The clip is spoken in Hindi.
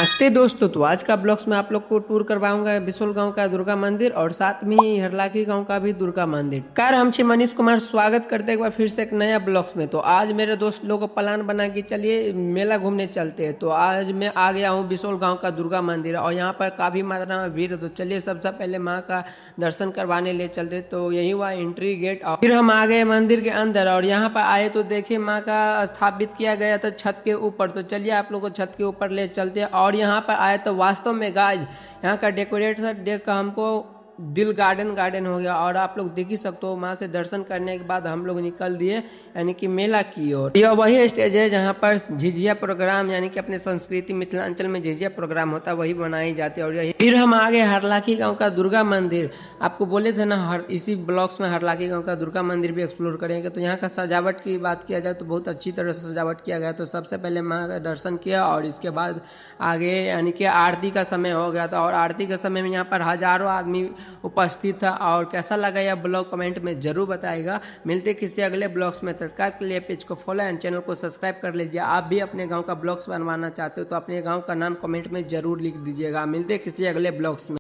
नमस्ते दोस्तों, तो आज का ब्लॉग्स में आप लोग को टूर करवाऊंगा बिसोल गांव का दुर्गा मंदिर और साथ में ही हरलाखी गांव का भी दुर्गा मंदिर। कार हम छी मनीष कुमार, स्वागत करते एक बार फिर से एक नया ब्लॉग्स में। तो आज मेरे दोस्त लोगों को प्लान बना कि चलिए मेला घूमने चलते हैं। तो आज मैं आ गया हूँ बिसोल गाँव का दुर्गा मंदिर और यहाँ पर काफी मात्रा में भीड़ है। तो चलिए सबसे पहले माँ का दर्शन करवाने ले चलते। तो यही हुआ एंट्री गेट और फिर हम आ गए मंदिर के अंदर और यहाँ पर आए तो देखिए माँ का स्थापित किया गया था छत के ऊपर। तो चलिए आप लोग को छत के ऊपर ले चलते हैं। और यहाँ पर आए तो वास्तव में गाइस यहाँ का डेकोरेशन देख कर हमको दिल गार्डन गार्डन हो गया। और आप लोग देख ही सकते हो, माँ से दर्शन करने के बाद हम लोग निकल दिए यानी कि मेला की ओर। यह वही स्टेज है जहाँ पर झिझिया प्रोग्राम यानी कि अपने संस्कृति मिथिलांचल में झिझिया प्रोग्राम होता है, वही बनाई जाती है। और यही फिर हम आ गए हरलाखी गाँव का दुर्गा मंदिर। आपको बोले थे ना इसी ब्लॉक्स में हरलाखी गाँव का दुर्गा मंदिर भी एक्सप्लोर करेंगे। तो यहाँ का सजावट की बात किया जाए तो बहुत अच्छी तरह से सजावट किया गया। तो सबसे पहले माँ का दर्शन किया और इसके बाद आगे यानी कि आरती का समय हो गया था। और आरती के समय में यहाँ पर हजारों आदमी उपस्थित था। और कैसा लगा यह ब्लॉग कमेंट में जरूर बताएगा। मिलते किसी अगले ब्लॉग्स में, तत्काल के लिए पेज को फॉलो एंड चैनल को सब्सक्राइब कर लीजिए। आप भी अपने गांव का ब्लॉग्स बनवाना चाहते हो तो अपने गांव का नाम कमेंट में जरूर लिख दीजिएगा। मिलते किसी अगले ब्लॉग्स में।